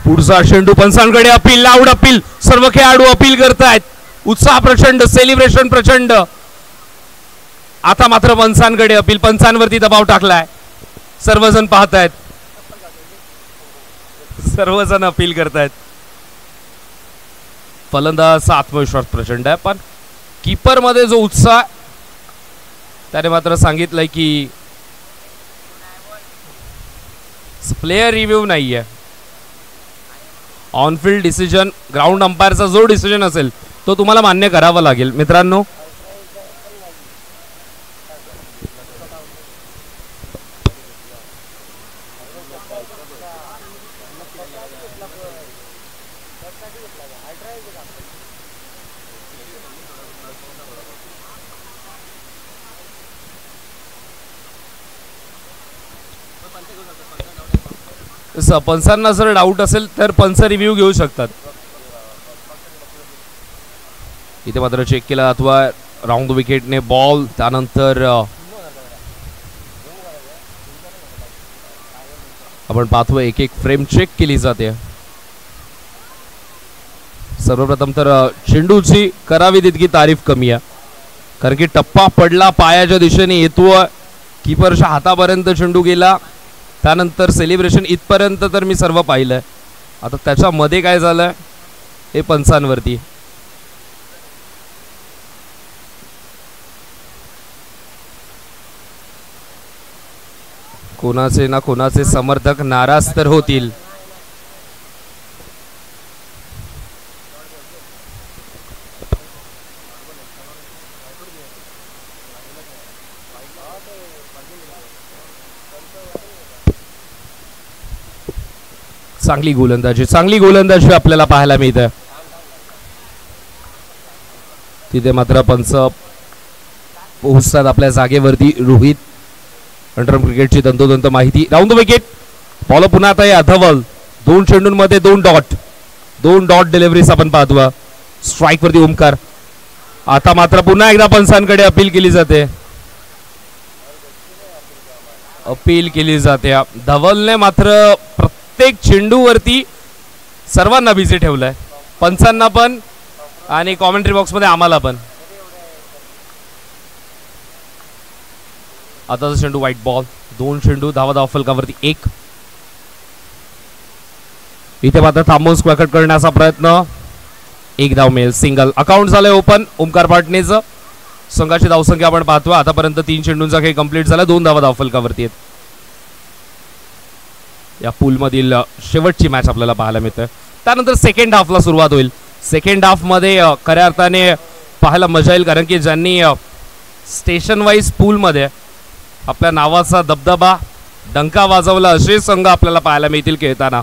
पुढचा चेंडू पंचांकडे, appeal, loud appeal, सर्व खेळाडू अपील करतायत, उत्साह प्रचंड, सेलिब्रेशन प्रचंड. आता मात्र पंचांकडे अपील, पंचांवरती दबाव टाकलाय, सर्वजण पाहतायत, सर्वजण अपील करतायत. फलंदाजाचा आत्मविश्वास प्रचंड आहे, पण कीपर मध्ये जो उत्साह त्याने मात्र सांगितलंय की प्लेयर रिव्ह्यू नाहीये, ऑनफिल्ड डिसिजन, ग्राउंड अंपायरचा जो डिसिजन असेल तो तुम्हाला मान्य करावा लागेल मित्रांनो. पंचांना जर डाऊट असेल तर पंच रिव्ह्यू घेऊ शकतात. इथे मात्र चेक केला अथवा राऊंड विकेटने बॉल, त्यानंतर आपण पाहतो एक एक फ्रेम चेक केली जाते. सर्वप्रथम तर चेंडूची करावी तितकी तारीफ कमी आहे, कारण की टप्पा पडला, पायाच्या दिशेने येतोय, कीपरच्या हातापर्यंत चेंडू गेला, त्यानंतर सेलिब्रेशन इथपर्यंत तर मी सर्व पाहिलंय. आता त्याच्यामध्ये काय झालंय हे पंचांवरती. कोणाचे ना कोणाचे समर्थक नाराज तर होतील. चांगली गोलंदाजी आपल्याला पाहायला मिळते. तिथे मात्र पंच पोहोचतात आपल्या जागेवरती. रोहित अंडरम क्रिकेटची तंतोतंत माहिती. राऊंड विकेट, बॉल पुन्हा आता आहे धवल. 2 चेंडूंमध्ये 2 डॉट डिलिव्हरीज आपण पाहतो. स्ट्राईक वरती ओमकार. आता मात्र पुन्हा एकदा पंचांकडे अपील केली जाते, धवलने मात्र प्रत्येक चेंडूवरती सर्वांना बिझी ठेवलंय, पंचांना पण आणि कॉमेंट्री बॉक्स मध्ये आम्हाला पण. आताचा चेंडू व्हाईट बॉल. 2 चेंडू, धावा फलकावरती 1. इथे मात्र थांबवून स्क्वेअर कट करण्याचा प्रयत्न. 1 धाव मिळेल, सिंगल. अकाउंट झालंय ओपन ओमकार पाटणेचं. संघाची धावसंख्या आपण पाहतो आतापर्यंत 3 चेंडूंचा खेळ कंप्लीट झाला. 2 धावा फलकावरती आहेत. या पूल मधील शेवटची मॅच आपल्याला पाहायला मिळते. त्यानंतर सेकंड हाफला सुरुवात होईल. सेकंड हाफ मध्ये खऱ्या अर्थाने पाहायला मजा येईल, कारण की ज्यांनी स्टेशन वाईज पूल मध्ये आपल्या नावाचा दबदबा डंका वाजवला असे संघ आपल्याला पाहायला मिळतील खेळताना.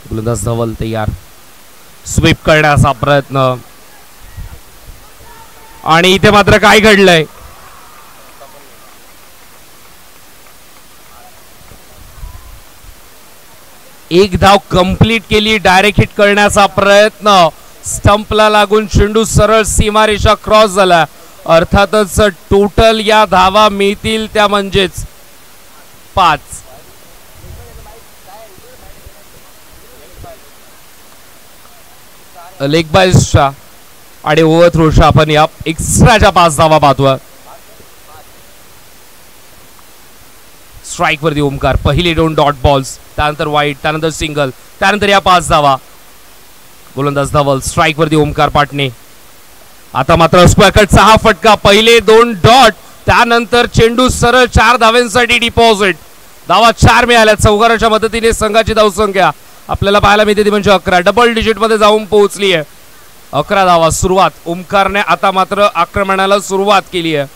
गोलंदाज धवल तयार, स्वीप करण्याचा प्रयत्न. आणि इथे मात्र काय घडलंय, एक धाव कंप्लीट केली. डायरेक्ट हिट करण्याचा प्रयत्न, स्टंपला लागून चेंडू सरळ सीमारेषा क्रॉस झाला. अर्थातच टोटल या धावा मिळतील त्या म्हणजेच 5. लेग बायसच्या आणि ओव्हर थ्रोच्या आपण या एक्स्ट्राच्या 5 धावा पाहतोय. स्ट्राईक वरती ओमकार. पहिले 2 डॉट बॉल्स, त्यानंतर वाईट, त्यानंतर सिंगल, त्यानंतर या 5 धावा. गोलंदाज धवल. स्ट्राईक वरती ओमकार पाटणे. आता मात्र स्क्वेअर कटचा हा फटका. पहिले 2 डॉट, त्यानंतर चेंडू सरळ 4 धाव्यांसाठी डिपॉझिट. धावा 4 मिळाल्या. चौकाराच्या मदतीने संघाची धावसंख्या आपल्याला पाहायला मिळते ती म्हणजे 11. डबल डिजिट मध्ये जाऊन पोहोचली आहे. 11 धावा. सुरुवात ओमकारने आता मात्र आक्रमणाला सुरुवात केली आहे.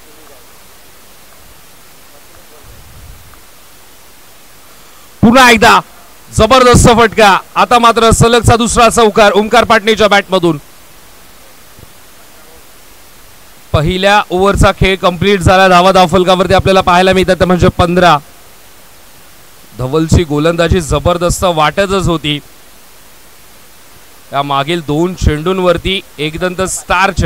पुन्हा एकदा जबरदस्त फटका. आता मात्र सलगचा दुसरा चौकार ओमकार पाटणेच्या बॅटमधून. पहिल्या ओव्हरचा खेळ कंप्लीट झाला. धावा फलकावरती आपल्याला पाहायला मिळतात म्हणजे 15. धवलची गोलंदाजी जबरदस्त वाटतच होती. या मागील 2 चेंडूंवरती एकदंत स्टार्च.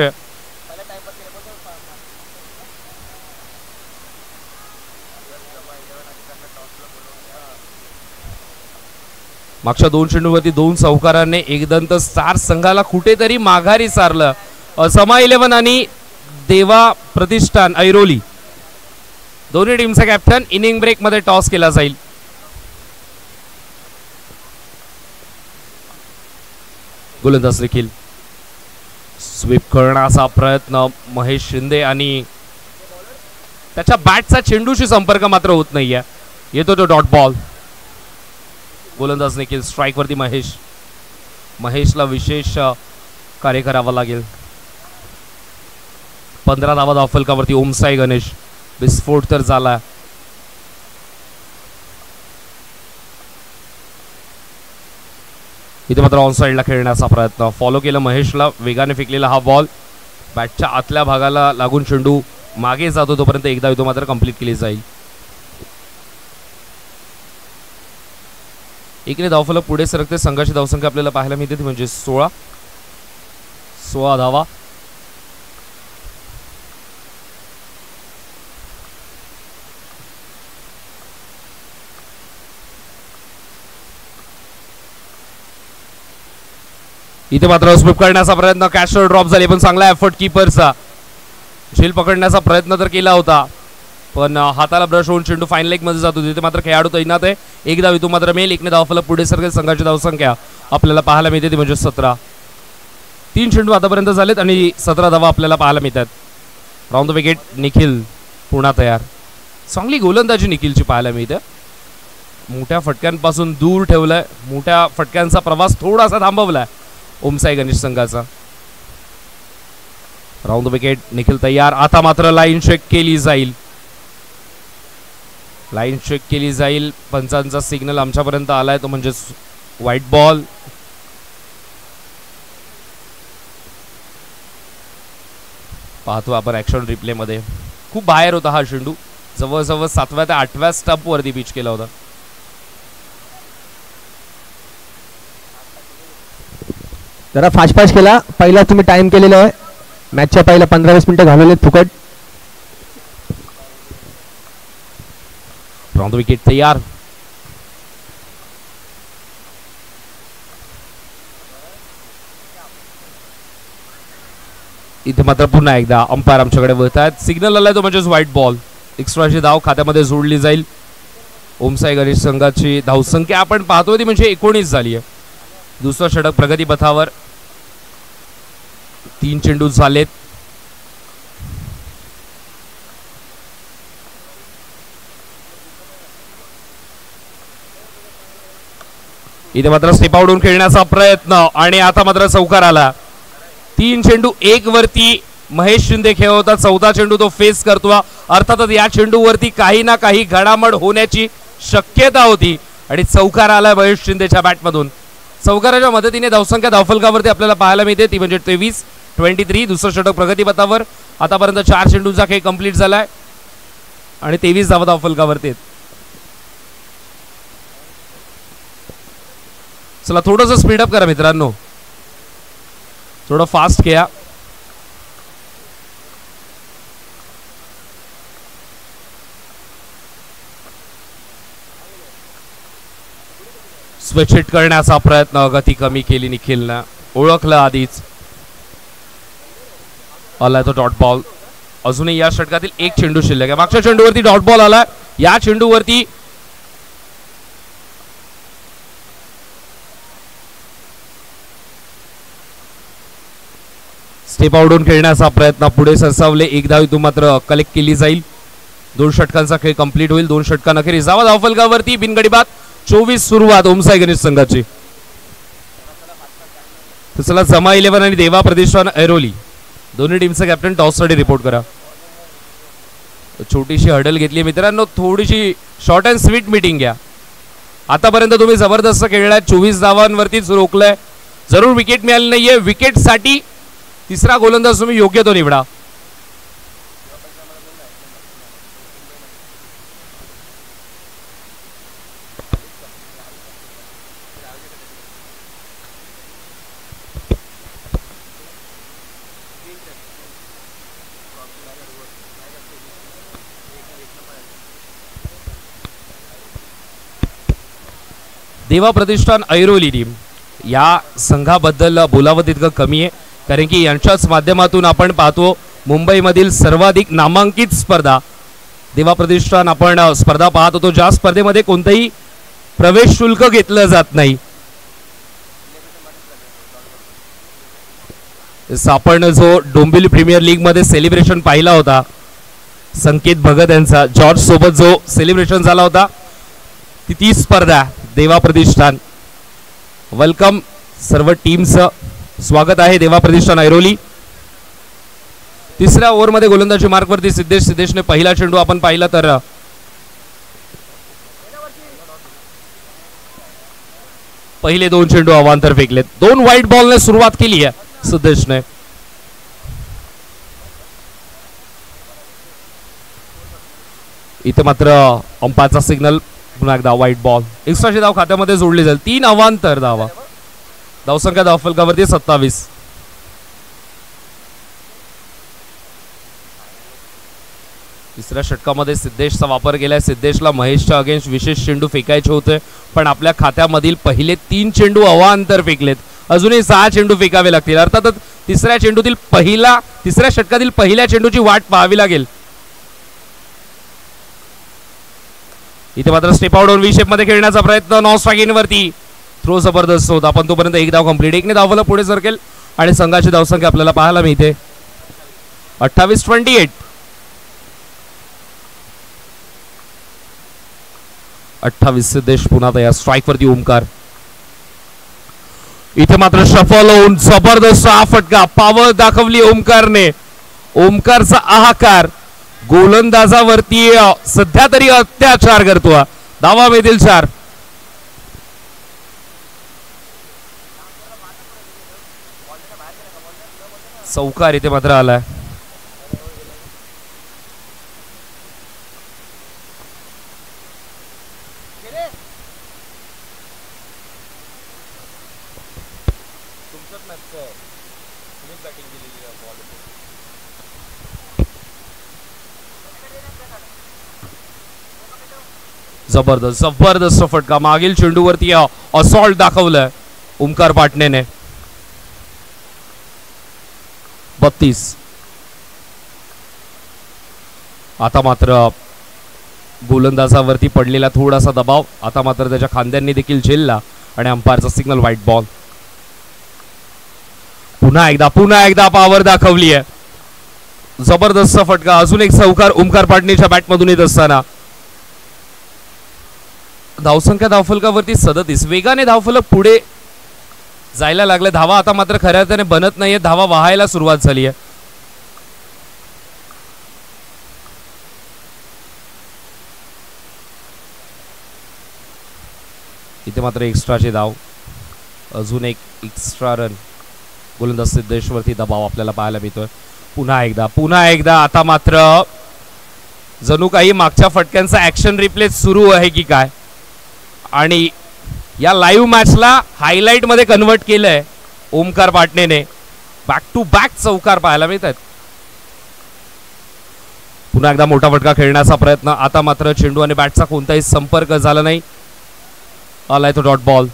मागच्या 2 चेंडूवरती 2 चौकारांनी एकदंत स्टार संघाला कुठेतरी माघारी सारलं. समा 11 आणि देवा प्रतिष्ठान ऐरोली दोन्ही टीमचा कॅप्टन. इनिंग ब्रेक मध्ये टॉस केला जाईल. गोलंदाज देखील स्वीप करण्याचा प्रयत्न महेश शिंदे आणि त्याच्या बॅटचा चेंडूशी संपर्क मात्र होत नाहीये. येतो तो डॉट बॉल. गोलंदाज देखील स्ट्राईक वरती महेशला विशेष कार्य करावं लागेल. 15 धावा धावफलकावरती ओमसाई गणेश. विस्फोट तर झाला. इथे मात्र ऑन साइडला खेळण्याचा प्रयत्न. फॉलो केलं महेशला. वेगाने फेकलेला हा बॉल बॅटच्या आतल्या भागाला लागून चेंडू मागे जातो तोपर्यंत एकदा येतो मात्र कंप्लीट केली जाईल. एकने धावफलक पुढे सरकते. संघाची धावसंख्या आपल्याला पाहायला मिळते ती म्हणजे 16 धावा. इथे मात्र स्वीप करण्याचा प्रयत्न. कॅशर ड्रॉप झाली पण चांगला एफर्ट कीपरचा. झेल पकडण्याचा प्रयत्न तर केला होता पण हाताला ब्रश होऊन चेंडू फाईन लेग मध्ये जातो. तिथे मात्र खेळाडू तैनात आहे. एकदा वितू मात्र मेल. एकने धावफलक पुढे सरकेल. संघाची धावसंख्या आपल्याला पाहायला मिळते ती म्हणजे 17. 3 चेंडू आतापर्यंत झालेत आणि 17 धावा आपल्याला पाहायला मिळतात. राऊंड द विकेट निखिल पुन्हा तयार. चांगली गोलंदाजी निखिलची पाहायला मिळते. मोठ्या फटक्यांपासून दूर ठेवलाय. मोठ्या फटक्यांचा प्रवास थोडासा थांबवलाय ओमसाई गणेश संघाचा. राऊंड द विकेट निखिल तयार. आता मात्र लाईन चेक केली जाईल. पंचांचा सिग्नल आमच्यापर्यंत आलाय तो म्हणजे व्हाईट बॉल. पाहतो आपण ऍक्शन रिप्ले मध्ये. खूप बाहेर होता हा चेंडू. जवळजवळ 7व्या ते 8व्या स्टंप वरती पिच केला होता. जरा फास्ट केला. पहिला तुम्ही टाइम केलेला आहे. मॅचच्या पहिल्या 15-20 मिनिटं घालवलेत फुकट. राऊंड द विकेट तयार. इथे मात्र पुन्हा एकदा अंपायर आमच्याकडे वळतात. सिग्नल आलाय तो म्हणजेच व्हाईट बॉल. एक्स्ट्राची धाव खात्यामध्ये जोडली जाईल. ओमसाई गणेश संघाची धावसंख्या आपण पाहतोय ती म्हणजे 19 झाली आहे. दुसरा षटक प्रगती पथावर. 3 चेंडू झालेत. इथे मात्र स्टेप आउट होऊन खेळण्याचा प्रयत्न आणि आता मात्र चौकार आला. 3 चेंडू 1 वरती महेश शिंदे खेळ होता. 14 चेंडू तो फेस करतो. अर्थातच या चेंडूवरती काही ना काही घडामोड होण्याची शक्यता होती आणि चौकार आला महेश शिंदेच्या बॅटमधून. चौकाराच्या मदतीने धावसंख्या धावफलकावरती आपल्याला पाहायला मिळते ती म्हणजे 23. दुसरं षटक प्रगती पथावर. आतापर्यंत 4 चेंडूंचा खेळ कंप्लीट झालाय आणि 23 धावा धावफलकावरती. चला थोडंसं स्पीडअप करा मित्रांनो. थोडं फास्ट खेळा. स्विच हिट करण्याचा प्रयत्न. गती कमी केली निखिलनं. ओळखलं आधीच. आलाय तो डॉट बॉल. अजूनही या षटकातील 1 चेंडू शिल्लक आहे. मागच्या चेंडूवरती डॉट बॉल आला. या चेंडूवरती स्टेप आउटून खेळण्याचा प्रयत्न. पुढे सरसावले. 1 धाव इथून मात्र कलेक्ट केली जाईल. 2 षटकांचा खेळ कंप्लीट होईल. 2 षटकांअखेरीस जावा धावफलकावरती बिनगडी बाद. 24 सुरुवात ओमसाई गणेश संघाची. चला समा 11 आणि देवा प्रतिष्ठान ऐरोली दोन्ही टीमचा कॅप्टन टॉससाठी रिपोर्ट करा. छोटीशी हडल घेतली मित्रांनो. थोडीशी शॉर्ट अँड स्वीट मीटिंग घ्या. आतापर्यंत तुम्ही जबरदस्त खेळलाय. 24 धावांवरतीच रोखलंय. जरूर विकेट मिळाली नाहीये. विकेटसाठी तिसरा गोलंदाज तुम्ही योग्य तो निवडा. देवा प्रतिष्ठान ऐरोली टीम या संघाबद्दल बोलावं तितकं कमी आहे, कारण की यांच्याच माध्यमातून आपण पाहतो मुंबईमधील सर्वाधिक नामांकित स्पर्धा देवा प्रतिष्ठान आपण स्पर्धा पाहत होतो, ज्या स्पर्धेमध्ये कोणतंही प्रवेश शुल्क घेतलं जात नाही. आपण जो डोंबिवली प्रीमियर लीग मध्ये सेलिब्रेशन पाहिला होता संकेत भगत यांचा जॉर्ज सोबत जो सेलिब्रेशन झाला होता ती स्पर्धा देवा प्रतिष्ठान. वेलकम सर्व टीमचं स्वागत आहे देवा प्रतिष्ठान ऐरोली. तिसऱ्या ओव्हरमध्ये गोलंदाजी मार्कवरती सिद्धेशने पहिला चेंडू आपण पाहिला तर पहिले 2 चेंडू अवांतर फेकलेत. 2 वाईट बॉलने सुरुवात केली आहे सिद्धेशने. इथे मात्र अंपायरचा सिग्नल. पुन्हा एकदा वाईट बॉल. एक्स्ट्राचे धाव खात्यामध्ये जोडले जाईल. 3 अवांतर धावा. धावसंख्या धावफलकावरती 27. तिसऱ्या षटकामध्ये सिद्धेशचा वापर केलाय. सिद्धेशला महेशच्या अगेन्स्ट विशेष चेंडू फेकायचे होते, पण आपल्या खात्यामधील पहिले 3 चेंडू अवांतर फेकलेत. अजूनही 6 चेंडू फेकावे लागतील. अर्थातच तिसऱ्या षटकातील पहिल्या चेंडूची वाट पाहावी लागेल. इथे मात्र स्टेप आउट वी शेप मध्ये खेळण्याचा प्रयत्न. नॉन स्ट्राइक वरती थ्रो जबरदस्त होता, पण तोपर्यंत एक धाव कंप्लीट. एकने धावला पुढे सरकेल आणि संघाची धावसंख्या आपल्याला पाहायला मिळते 28-28. 28 सिद्धेश पुन्हा तयार. स्ट्राइक वरती ओमकार. इथे मात्र शफल होऊन जबरदस्त हा फटका. पावर दाखवली ओमकारने. ओमकारचा आहाकार गोलंदाजावरती सध्या तरी अत्याचार करतो. धावा मिळतील 4. चौकार इथे मात्र आलाय. जबरदस्त फटका. मागील चेंडूवरती असॉल्ट दाखवलंय ओमकार पाटणेने. 32. आता मात्र गोलंदाजावरती पडलेला थोडासा दबाव. आता मात्र त्याच्या खांद्यांनी देखील झेलला आणि अंपायरचा सिग्नल व्हाईट बॉल. पुन्हा एकदा पॉवर दाखवली आहे. जबरदस्त फटका. अजून एक चौकार ओमकार पाटणेच्या बॅटमधून येत असताना. धावसंख्या धावफलकावरती 37. वेगाने धावफलक पुढे जायला लागले. धावा आता मात्र खऱ्या अर्थाने बनत नाहीये. धावा वाहायला सुरुवात झाली आहे. इथे मात्र एक्स्ट्राचे धाव. अजून एक एक्स्ट्रा रन. गोलंदाज सिद्धेशवरती दबाव आपल्याला पाहायला मिळतोय. पुन्हा एकदा आता मात्र जणू काही मागच्या फटक्यांचा ऍक्शन रिप्ले सुरू आहे की काय, आणि या लाईव्ह मॅचला हायलाइट मध्ये कन्वर्ट केलंय ओमकार पाटणेने. बॅक टू बॅक चौकार पाहायला मिळतात. पुन्हा एकदा मोठा फटका खेळण्याचा प्रयत्न. आता मात्र चेंडू आणि बॅटचा कोणताही संपर्क झाला नाही. आलाय तो डॉट बॉल.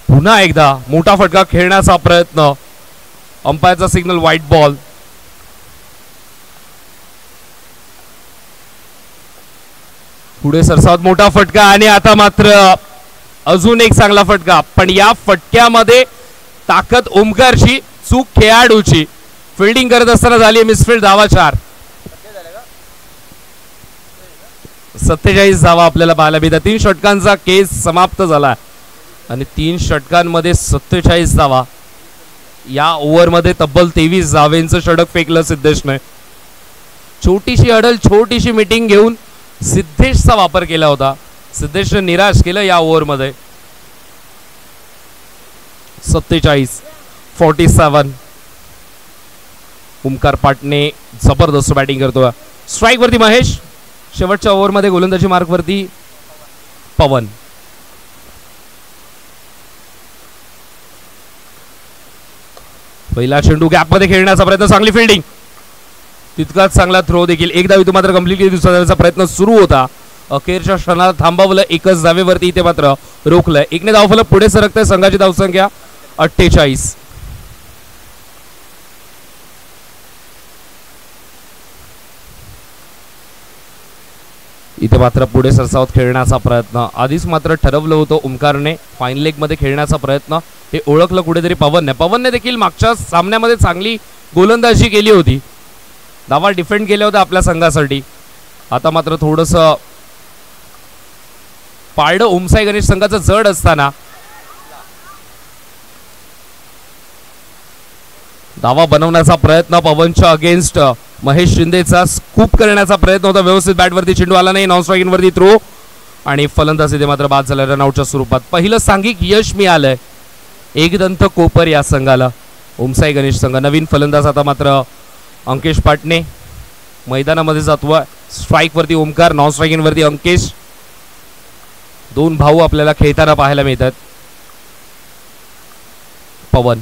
पुन्हा एकदा मोठा फटका खेळण्याचा प्रयत्न. अंपायरचा सिग्नल व्हाईट बॉल. पुढे सरसावत मोठा फटका आणि आता मात्र अजून एक चांगला फटका. पण या फटक्यामध्ये ताकद ओमकारची, चूक खेळाडूची. फिल्डिंग करत असताना झाली मिसफील्ड. धावा 4. 47 धावा आपल्याला पाहायला मिळतात. 3 षटकांचा केस समाप्त झाला आणि 3 षटकांमध्ये 47 धावा. या ओव्हरमध्ये तब्बल 23 धावेंचं षटक फेकलं सिद्धेशने. छोटीशी अडल, छोटीशी मीटिंग घेऊन सिद्धेशचा वापर केला होता. सिद्धेशने निराश केलं या ओव्हरमध्ये. 47-47. ओमकार पाटणे जबरदस्त बॅटिंग करतोय. स्ट्राइक वरती महेश. शेवटच्या ओव्हरमध्ये गोलंदाजी मार्क वरती पवन. पहिला चेंडू गॅप मध्ये खेळण्याचा प्रयत्न. चांगली फिल्डिंग. तितकाच चांगला थ्रो देखील. एकदा इथून मात्र कंप्लीट केली. दुसऱ्या प्रयत्न सुरू होता अखेरच्या क्षणाला थांबवलं, एकच धावेवरती इथे मात्र रोखलंय. 1ने धावफलक पुढे सरकतंय. संघाची धावसंख्या 48. इथे मात्र पुढे सरसावत खेळण्याचा प्रयत्न. आधीच मात्र ठरवलं होतं ओमकारने फाईन लेग मध्ये खेळण्याचा प्रयत्न. हे ओळखलं कुठेतरी पवनने देखील मागच्या सामन्यामध्ये चांगली गोलंदाजी केली होती. धावा डिफेंड केल्या होत्या आपल्या संघासाठी. आता मात्र थोडंसं पारडं ओमसाई गणेश संघाचं जड असताना धावा बनवण्याचा प्रयत्न पवनच्या अगेन्स्ट महेश शिंदेचा स्कूप करण्याचा प्रयत्न होता. व्यवस्थित बॅटवरती चेंडू आला नाही. नॉन स्ट्रायकिंग वरती थ्रो आणि फलंदाज इथे मात्र बाद झाला रनआउटच्या स्वरूपात. पहिलं सांघिक यश मिळालंय एकदंत कोपर या संघाला. ओमसाई गणेश संघ नवीन फलंदाज आता मात्र अंकेश पाटणे मैदानामध्ये जातोय. स्ट्राईक वरती ओमकार, नॉन स्ट्रायकिंग वरती अंकेश. दोन भाऊ आपल्याला खेळताना पाहायला मिळतात. पवन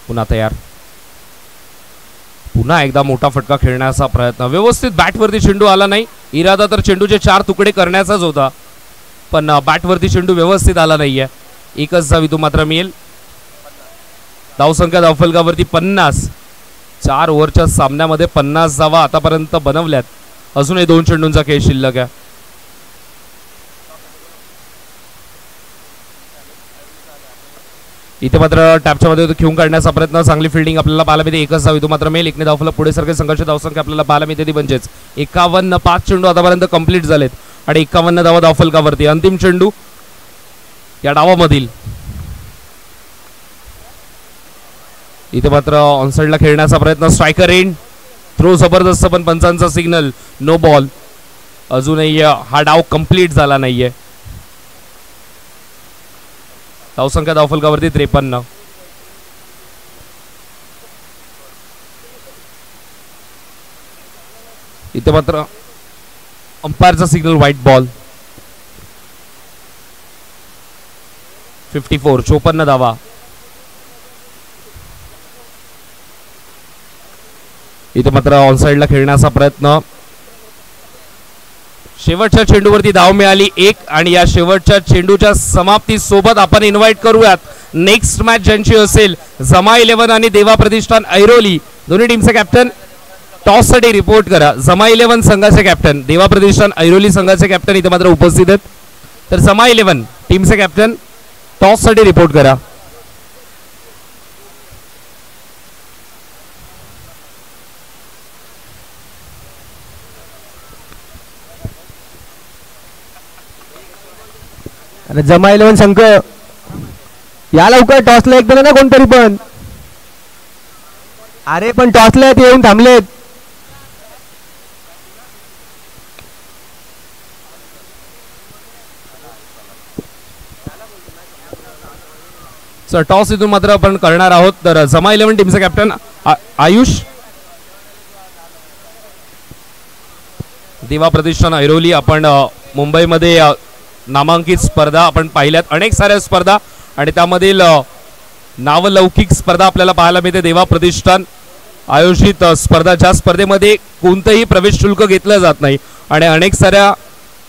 पुन्हा तयार. पुन्हा एकदा मोठा फटका खेळण्याचा प्रयत्न. व्यवस्थित बॅटवरती चेंडू आला नाही. इरादा तर चेंडूचे 4 तुकडे करण्याचाच होता, पण बॅटवरती चेंडू व्यवस्थित आला नाहीये. एकच धाव इथून मात्र मिळेल. धावसंख्या धावफलकावरती 50. 4 ओव्हरच्या सामन्यामध्ये 50 धावा आतापर्यंत बनवल्यात. अजूनही 2 चेंडूंचा खेळ शिल्लक आहे. इथे मात्र टॅपच्या मध्ये खेळून काढण्याचा प्रयत्न. चांगली फिल्डिंग आपल्याला पाहायला मिळते. एकच धाव इथून मात्र मिळेल. 1ने धावफलक पुढे सरके. संघर्ष धावसंख्या आपल्याला पाहायला मिळते ती म्हणजेच 51. 5 चेंडू आतापर्यंत कंप्लीट झालेत आणि 51 धावा धावफलकावरती. अंतिम चेंडू या डावामधील. इथे मात्र ऑनसाइडला खेळण्याचा प्रयत्न. Striker and. थ्रो जबरदस्त, पण पंचांचा सिग्नल नो बॉल. अजूनही हा डाव कंप्लीट झाला नाहीये. धावसंख्या धावफलकावरती 53. इथे मात्र अंपायरचा सिग्नल व्हाईट बॉल. 54. 54 धावा. इथे मात्र ऑनसाइडला खेळण्याचा प्रयत्न. शेवटच्या चेंडूवरती धाव मिळाली 1 आणि या शेवटच्या चेंडूच्या समाप्ती सोबत आपण इन्व्हाइट करूयात नेक्स्ट मॅच ज्यांची असेल जमा 11 आणि देवा प्रतिष्ठान ऐरोली दोन्ही टीमचे कॅप्टन टॉस साठी रिपोर्ट करा. जमा 11 संघाचे कॅप्टन, देवा प्रतिष्ठान ऐरोली संघाचे कॅप्टन इथे मात्र उपस्थित आहेत. तर जमा 11 टीमचे कॅप्टन टॉस साठी रिपोर्ट करा. आणि जमा 11 संघ या लवकर टॉसला एक ना कोणतरी पण. अरे पण टॉसला येऊन थांबलेत. सर टॉस इथून मात्र आपण करणार आहोत. तर जमा 11 टीमचा कॅप्टन आयुष. देवा प्रतिष्ठान ऐरोली आपण मुंबईमध्ये नामांकित स्पर्धा आपण पाहिल्यात, अनेक साऱ्या स्पर्धा आणि त्यामधील नावलौकिक स्पर्धा आपल्याला पाहायला मिळते. देवा प्रतिष्ठान आयोजित स्पर्धा, ज्या स्पर्धेमध्ये कोणतंही प्रवेश शुल्क घेतलं जात नाही आणि अनेक साऱ्या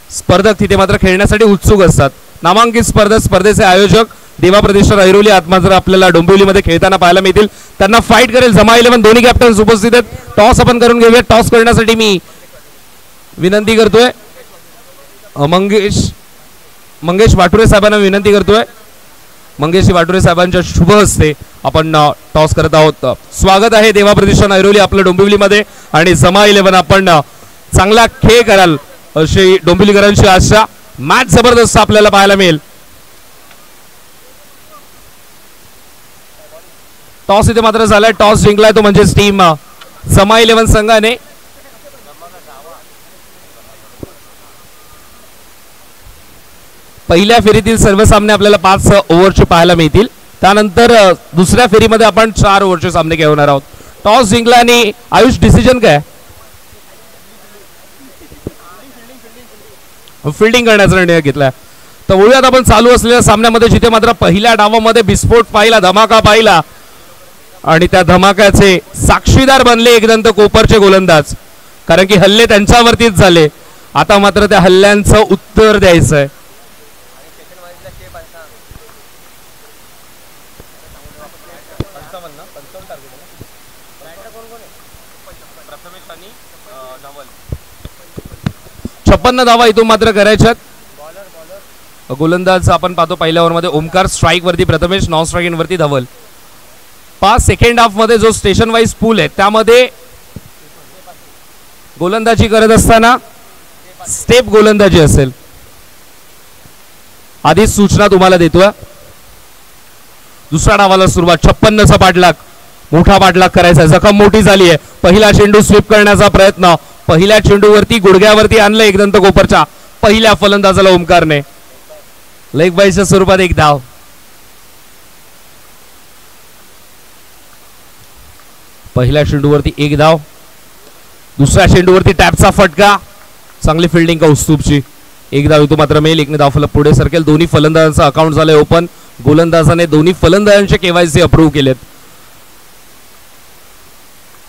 स्पर्धक तिथे मात्र खेळण्यासाठी उत्सुक असतात. नामांकित स्पर्धेचे आयोजक देवा प्रतिष्ठान ऐरोली आज मात्र आपल्याला डोंबिवलीमध्ये खेळताना पाहायला मिळतील. त्यांना फाईट करेल जमा 11 दोन्ही कॅप्टन्स उपस्थित आहेत. टॉस आपण करून घेऊया. टॉस करण्यासाठी मी विनंती करतोय मंगेश वाटुरे साहेबांना विनंती करतोय. मंगेश वाटुरे साहेबांच्या शुभ हस्ते आपण टॉस करत आहोत. स्वागत आहे देवा प्रतिष्ठान ऐरोली आपल्या डोंबिवलीमध्ये आणि जमा 11 आपण चांगला खेळ कराल अशी डोंबिवलीकरांची आशा. मॅच जबरदस्त आपल्याला पाहायला मिळेल. टॉस इथे मात्र झालाय. टॉस जिंकलाय तो म्हणजेच टीम जमा 11 संघाने. पहिल्या फेरीतील सर्व सामने आपल्याला 5 ओव्हरचे पाहायला मिळतील. त्यानंतर दुसऱ्या फेरीमध्ये आपण 4 ओव्हरचे सामने घेणार आहोत. टॉस जिंकला आणि आयुष डिसिजन काय? फिल्डिंग करण्याचा निर्णय घेतलाय. तर वळूयात आपण चालू असलेल्या सामन्यामध्ये जिथे मात्र पहिल्या डावामध्ये विस्फोट पाहिला, धमाका पाहिला आणि त्या धमाक्याचे साक्षीदार बनले एकदंत कोपरचे गोलंदाज, कारण की हल्ले त्यांच्यावरतीच झाले. आता मात्र त्या हल्ल्यांचं उत्तर द्यायचंय. छप्पन्न धावा इथून मात्र करायच्यात. गोलंदाज आपण पाहतो पहिल्या ओव्हरमध्ये ओमकार स्ट्राईक वरती, प्रथमेश नॉन स्ट्राईक वरती धवल. 5 सेकंड हाफ मध्ये जो स्टेशन वाईज पूल आहे त्यामध्ये गोलंदाजी करत असताना स्टेप गोलंदाजी असेल. आधीच सूचना तुम्हाला देतोय. दुसऱ्या डावाला सुरुवात. 56चा पाठलाग, मोठा पाठलाग करायचा. जखम मोठी झाली आहे. पहिला चेंडू स्वीप करण्याचा प्रयत्न. पहिल्या चेंडूवरती गुडघ्यावरती आणलं एकदंत कोपरच्या पहिल्या फलंदाजाला ओमकारने. लेग बायच्या स्वरूपात एक धाव. पहिल्या चेंडूवरती एक धाव. दुसऱ्या चेंडूवरती टॅपचा फटका. चांगली फिल्डिंग कौस्तुभची. एक धाव इथून मात्र मिळेल. एकने धावफलक पुढे सरकेल. दोन्ही फलंदाजांचं अकाउंट झालंय ओपन. गोलंदाजाने दोन्ही फलंदाजांचे केवायसी अप्रूव्ह केलेत.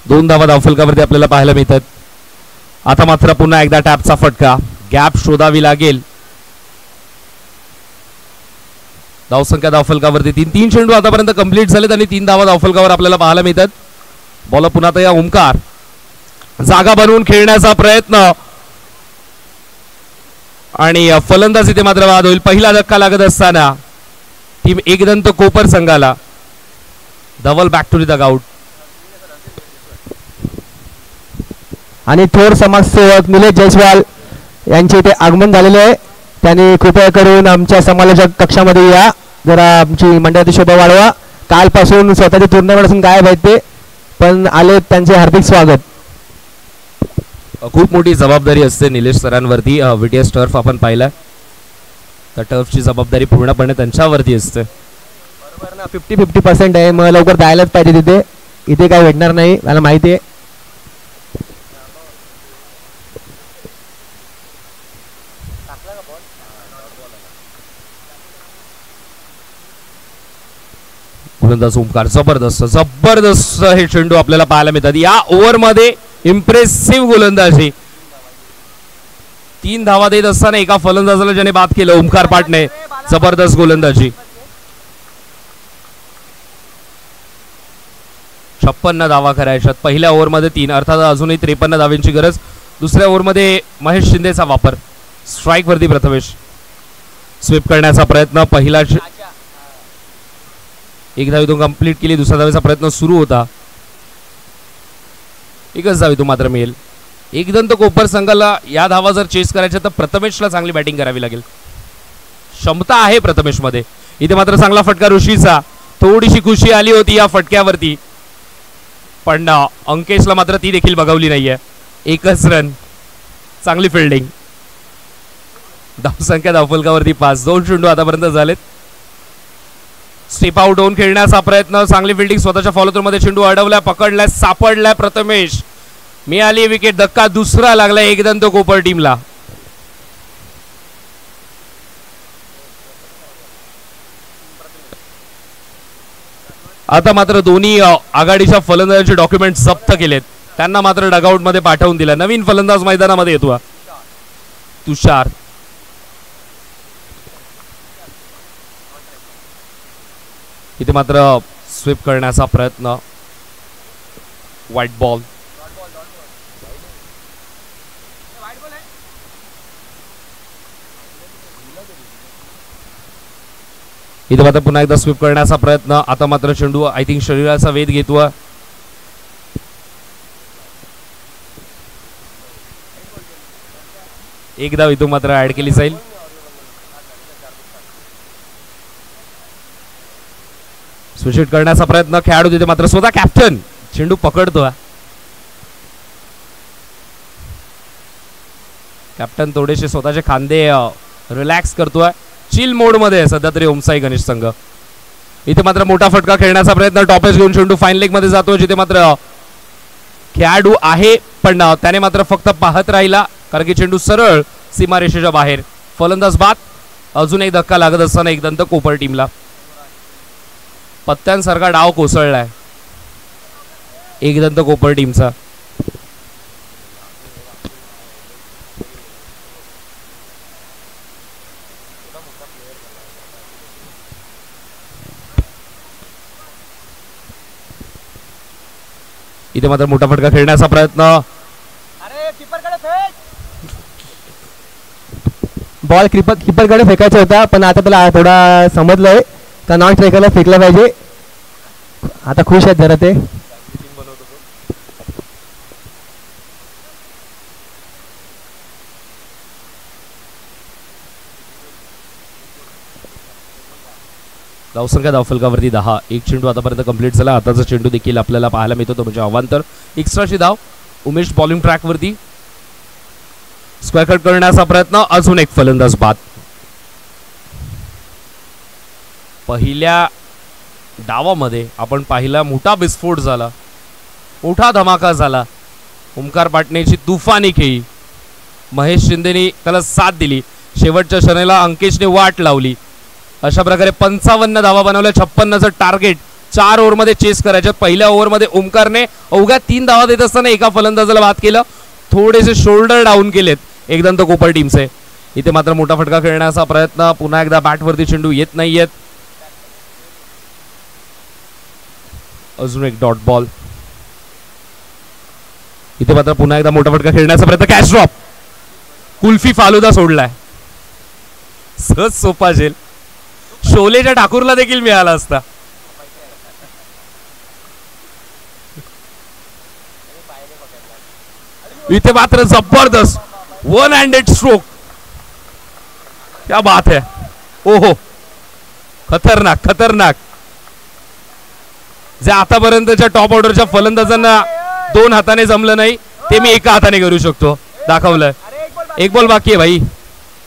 2 धावा धावफलकावरती आपल्याला पाहायला मिळतात. आता मात्र पुन्हा एकदा टॅपचा फटका. गॅप शोधावी लागेल. धावसंख्या धावफलकावरती 3 चेंडू आतापर्यंत कंप्लीट झालेत आणि 3 धावा धावफलकावर आपल्याला पाहायला मिळतात. बॉल पुन्हा तर या ओमकार. जागा बनवून खेळण्याचा प्रयत्न आणि फलंदाज इथे मात्र बाद होईल. पहिला धक्का लागत असताना टीम एकदंत कोपर संघाला. धवल बॅक टू द डगआउट. आणि थोर समाजसेवक निलेश जयस्वाल यांचे इथे आगमन झालेले आहे. त्यांनी कृपया करून आमच्या समालोचक कक्षामध्ये या. जरा आमची मंडळाची शोभा वाढवा. कालपासून स्वतःच्या टुर्नामेंटपासून गायब आहेत ते, पण आले. त्यांचे हार्दिक स्वागत. खूप मोठी जबाबदारी असते निलेश सरांवरती. व्हीटीएस टर्फ आपण पाहिला तर टर्फची जबाबदारी पूर्णपणे त्यांच्यावरती असते. बरोबर ना. 50-50% आहे. मग लवकर जायलाच पाहिजे तिथे. इथे काय भेटणार नाही मला माहिती आहे. गोलंदाज ओमकार. जबरदस्त जबरदस्त हे चेंडू आपल्याला पाहायला मिळतात या ओव्हरमध्ये. इम्प्रेसिव्ह गोलंदाजी. 3 धावा देत असताना एका फलंदाजाला ज्याने बाद केलं ओमकार पाटणे. जबरदस्त गोलंदाजी. 56 धावा करायच्यात पहिल्या ओव्हरमध्ये 3. अर्थात अजूनही 53 धावांची गरज. दुसऱ्या ओव्हरमध्ये महेश शिंदेचा वापर. स्ट्राईक वरती प्रथमेश. स्वीप करण्याचा प्रयत्न. पहिला एक धाव इथून कंप्लीट केली. दुसऱ्या धावेचा प्रयत्न सुरू होता. एकच धाव इथून मात्र मिळेल. एकदंत कोपर संघाला या धावा जर चेस करायच्या तर प्रथमेशला चांगली बॅटिंग करावी लागेल. क्षमता आहे प्रथमेश मध्ये. इथे मात्र चांगला फटका ऋषीचा. थोडीशी खुशी आली होती या फटक्यावरती, पण अंकेशला मात्र ती देखील बघवली नाहीये. एकच रन. चांगली फिल्डिंग. धावसंख्या धावफलकावरती 5. 2 चेंडू आतापर्यंत झालेत. स्टेप आउट होऊन खेळण्याचा प्रयत्न. चांगली फिल्डिंग. स्वतःच्या फॉलो मध्ये चेंडू अडवलाय. पकडलाय. सापडलाय प्रथमेश. मिळाली विकेट. धक्का दुसरा लागला एकदंत कोपर टीमला. आता मात्र दोन्ही आघाडीच्या फलंदाजांचे डॉक्युमेंट जप्त केलेत. त्यांना मात्र डगआउट मध्ये पाठवून दिला. नवीन फलंदाज मैदानामध्ये येतो तुषार. इथे मात्र स्वीप करण्याचा प्रयत्न. White ball. इथे मात्र पुन्हा एकदा स्वीप करण्याचा प्रयत्न. आता मात्र चेंडू आय थिंक शरीराचा वेध घेतो. एकदा इथून मात्र ऍड केली जाईल. स्विच करण्याचा प्रयत्न. खेळाडू तिथे मात्र स्वतः कॅप्टन चेंडू पकडतो. कॅप्टन थोडेसे स्वतःचे खांदे रिलॅक्स करतोय. चिल मोड मध्ये सध्या तरी ओमसाई गणेश संघ. इथे मात्र मोठा फटका खेळण्याचा प्रयत्न. टॉपेज घेऊन चेंडू फाईन लेग मध्ये जातो. जिथे मात्र खेळाडू आहे पण त्याने मात्र फक्त पाहत राहिला, कारण की चेंडू सरळ सीमारेषेच्या बाहेर. फलंदाज बाद. अजून एक धक्का लागत असताना एकदंत कोपर टीमला. पत्त्यांसारखा डाव कोसळलाय एकदंत कोपर टीमचा. इथे मात्र मोठा फटका खेळण्याचा प्रयत्न. बॉल कीपरकडे फेकायचा होता, पण आता त्याला थोडा समजलंय का नॉन स्ट्रायकरला फेकला पाहिजे. आता खुश आहेत जरा ते. धावसंख्या धावफलकावरती 10. एक चेंडू आतापर्यंत कंप्लीट झाला. आताचा चेंडू देखील आपल्याला पाहायला मिळतो तो म्हणजे अवांतर. एक्स्ट्राची धाव. उमेश बॉलिंग ट्रॅकवरती. स्क्वेअर कट करण्याचा प्रयत्न. अजून एक फलंदाज बाद. पहिल्या डावामध्ये आपण पाहिला मोठा विस्फोट झाला, मोठा धमाका झाला. ओमकार पाटणेची तुफानी खेळी. महेश शिंदेनी त्याला साथ दिली. शेवटच्या क्षणाला अंकेशने वाट लावली. अशा प्रकारे 55 धावा बनवल्या. 56चं टार्गेट 4 ओव्हरमध्ये चेस करायच्या. पहिल्या ओव्हरमध्ये ओमकारने अवघ्या 3 धावा देत असताना एका फलंदाजाला बाद केलं. थोडेसे शोल्डर डाऊन केलेत एकदंत कोपर टीमचे. इथे मात्र मोठा फटका खेळण्याचा प्रयत्न. पुन्हा एकदा बॅटवरती चेंडू येत नाहीयेत. अजून एक डॉट बॉल. इथे मात्र पुन्हा एकदा मोठा फटका खेळण्याचा प्रयत्न. Catch drop. कुल्फी फालुदा सोडलाय. सहज सोपा झेल शोलेच्या ठाकूरला देखील मिळाला असता. इथे मात्र जबरदस्त 1 हँडेड स्ट्रोक. क्या बात है. ओहो, खतरनाक खतरनाक. जे आतापर्यंतच्या टॉप ऑर्डरच्या फलंदाजांना 2 हाताने जमलं नाही ते मी एका हाताने करू शकतो. दाखवलं. एक बॉल बाकी आहे भाई.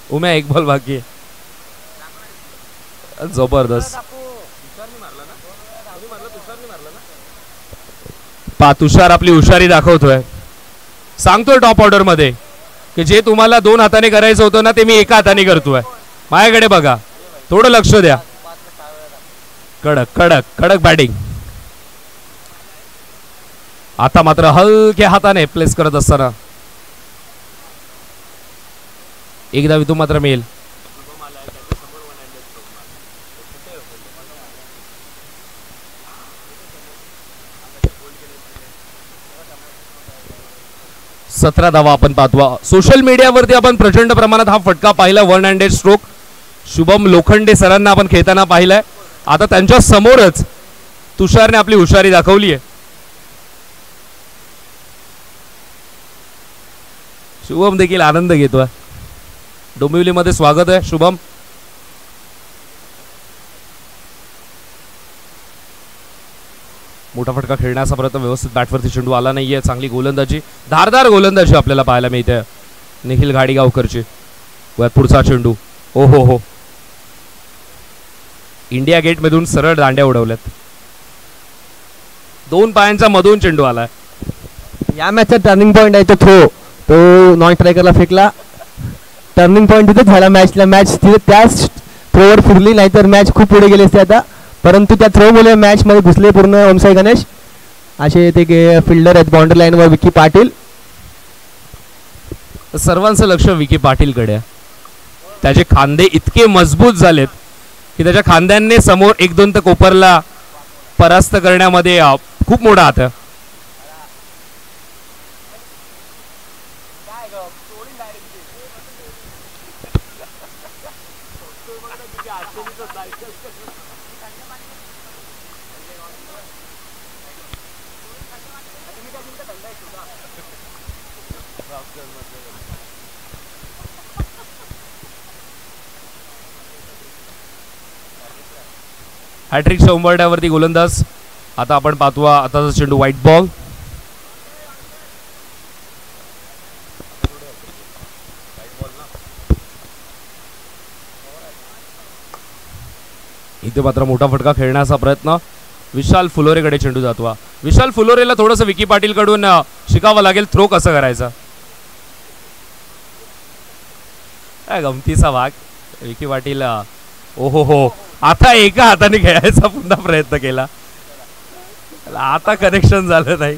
उम्या एक बॉल बाकी आहे. जबरदस्त. पा तुषार आपली हुशारी दाखवतोय. सांगतोय टॉप ऑर्डर मध्ये की जे तुम्हाला 2 हाताने करायचं होतं ना ते मी एका हाताने करतोय. माझ्याकडे बघा, थोडं लक्ष द्या. कडक कडक कडक बॅटिंग. आता मात्र हलक्या हाताने प्लेस करत असताना एकदा वितू मात्र मिळेल. सतरा धावा आपण पाहतो. सोशल मीडियावरती आपण प्रचंड प्रमाणात हा फटका पाहिला. 1 हँडेड स्ट्रोक शुभम लोखंडे सरांना आपण खेळताना पाहिलाय. आता त्यांच्या समोरच तुषारने आपली हुशारी दाखवली आहे. शुभम देखील आनंद घेतोय. डोंबिवलीमध्ये स्वागत आहे शुभम. मोठा फटका खेळण्याचा प्रयत्न. व्यवस्थित बॅटवरती चेंडू आला नाहीये. चांगली गोलंदाजी, धारदार गोलंदाजी आपल्याला पाहायला मिळते निखिल घाडीगावकरची. पुढचा चेंडू. ओ हो हो, इंडिया गेट मधून सरळ दांड्या उडवल्यात. 2 पायांच्या मधून चेंडू आलाय. या मॅचचा टर्निंग पॉइंट आहे तो थ्रो. तो नॉन स्ट्रायकरला फेकला. टर्निंग पॉइंट तिथेच झाला मॅचला. मॅच तिथे त्याच थ्रोवर फिरली, नाहीतर मॅच खूप पुढे गेली असते आता. परंतु त्या थ्रोमुळे मॅच मध्ये घुसले पूर्ण ओमसाई गणेश. असे ते फिल्डर आहेत बाउंड्री लाईनवर. विकी पाटील. सर्वांचं लक्ष विकी पाटीलकडे. त्याचे खांदे इतके मजबूत झालेत की त्याच्या खांद्यांनी समोर एकदंत कोपरला परास्त करण्यामध्ये खूप मोठा हात आहे. हॅट्रिकच्या उंबरठ्यावरती गोलंदाज. आता आपण पाहतो आताचा चेंडू व्हाईट बॉल. इथे मात्र मोठा फटका खेळण्याचा प्रयत्न. विशाल फुलोरेकडे चेंडू जातो. विशाल फुलोरेला थोडंसं विकी पाटील कडून शिकावं लागेल थ्रो कसं करायचा. गमतीचा भाग. विकी पाटील ओहो हो, आता एका हाताने खेळायचा पुन्हा प्रयत्न केला. आता कनेक्शन झालं नाही.